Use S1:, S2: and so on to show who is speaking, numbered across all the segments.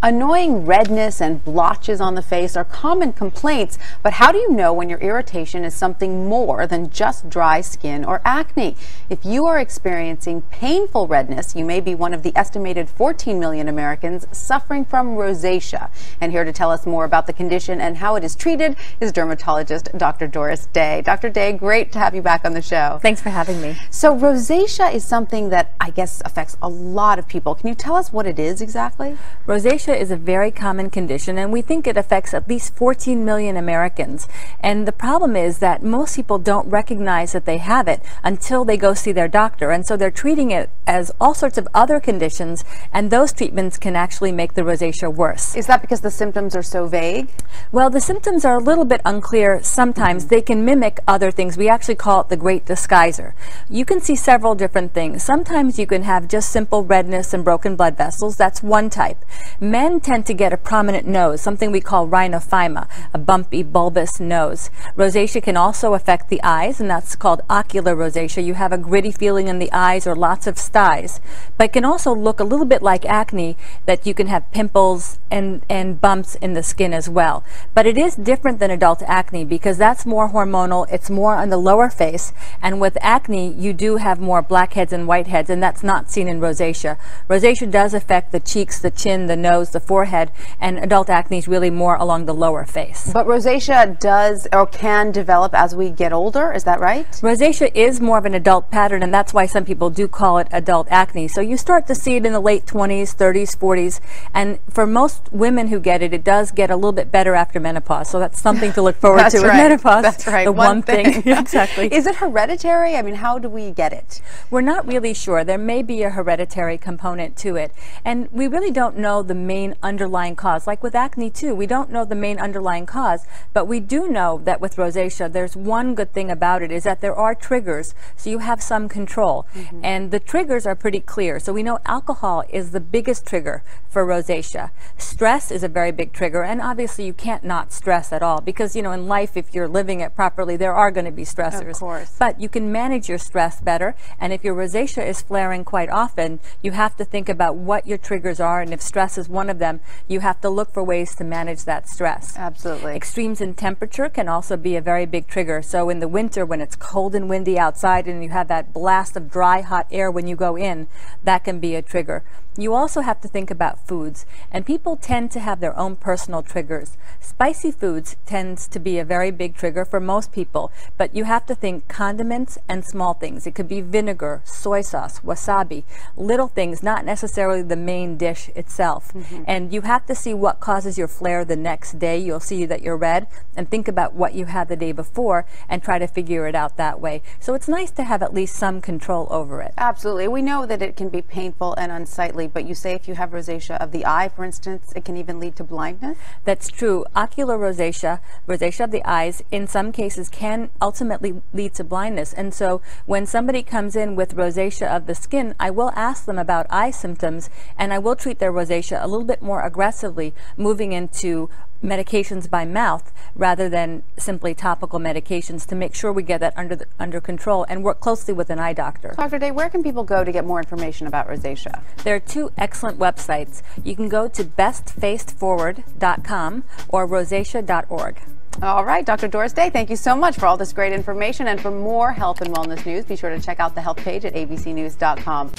S1: Annoying redness and blotches on the face are common complaints, but how do you know when your irritation is something more than just dry skin or acne? If you are experiencing painful redness, you may be one of the estimated 14 million Americans suffering from rosacea. And here to tell us more about the condition and how it is treated is dermatologist Dr. Doris Day. Dr. Day, great to have you back on the show.
S2: Thanks for having me.
S1: So rosacea is something that I guess affects a lot of people. Can you tell us what it is exactly?
S2: Rosacea is a very common condition, and we think it affects at least 14 million Americans. And the problem is that most people don't recognize that they have it until they go see their doctor. And so they're treating it as all sorts of other conditions, and those treatments can actually make the rosacea worse.
S1: Is that because the symptoms are so vague?
S2: Well, the symptoms are a little bit unclear sometimes. They can mimic other things. We actually call it the great disguiser. You can see several different things. Sometimes you can have just simple redness and broken blood vessels. That's one type. Men tend to get a prominent nose, something we call rhinophyma, a bumpy, bulbous nose. Rosacea can also affect the eyes, and that's called ocular rosacea. You have a gritty feeling in the eyes or lots of styes. But it can also look a little bit like acne, that you can have pimples and bumps in the skin as well. But it is different than adult acne because that's more hormonal, it's more on the lower face, and with acne you do have more blackheads and whiteheads, and that's not seen in rosacea. Rosacea does affect the cheeks, the chin, the nose, the forehead, and adult acne is really more along the lower face.
S1: But rosacea does or can develop as we get older, is that right?
S2: Rosacea is more of an adult pattern, and that's why some people do call it adult acne. So you start to see it in the late 20s, 30s, 40s, and for most women who get it, it does get a little bit better after menopause. So that's something to look forward to with menopause.
S1: That's right.
S2: The one thing. Exactly.
S1: Is it hereditary? I mean, how do we get it?
S2: We're not really sure. There may be a hereditary component to it, and we really don't know the main underlying cause. Like with acne too, we don't know the main underlying cause, but we do know that with rosacea, there's one good thing about it is that there are triggers, so you have some control. And the triggers are pretty clear. So we know alcohol is the biggest trigger for rosacea. Stress is a very big trigger, and obviously you can't not stress at all because, you know, in life, if you're living it properly, there are going to be stressors.
S1: Of course.
S2: But you can manage your stress better, and if your rosacea is flaring quite often, you have to think about what your triggers are, and if stress is one of them, you have to look for ways to manage that stress.
S1: Absolutely.
S2: Extremes in temperature can also be a very big trigger. So in the winter, when it's cold and windy outside and you have that blast of dry, hot air when you go in, that can be a trigger. You also have to think about foods, and people tend to have their own personal triggers. Spicy foods tends to be a very big trigger for most people, but you have to think condiments and small things. It could be vinegar, soy sauce, wasabi, little things, not necessarily the main dish itself. And you have to see what causes your flare the next day. You'll see that you're red, and think about what you had the day before and try to figure it out that way. So it's nice to have at least some control over it.
S1: Absolutely. We know that it can be painful and unsightly, but you say if you have rosacea of the eye, for instance, it can even lead to blindness?
S2: That's true. Ocular rosacea, rosacea of the eyes, in some cases can ultimately lead to blindness. And so when somebody comes in with rosacea of the skin, I will ask them about eye symptoms, and I will treat their rosacea a little bit more aggressively, moving into medications by mouth rather than simply topical medications to make sure we get that under control and work closely with an eye doctor.
S1: Dr. Day, where can people go to get more information about rosacea?
S2: There are two excellent websites. You can go to bestfacedforward.com or rosacea.org.
S1: All right, Dr. Doris Day, thank you so much for all this great information, and for more health and wellness news, be sure to check out the health page at abcnews.com.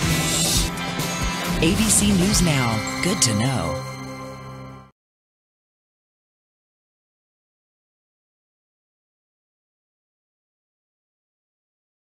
S3: ABC News Now. Good to know.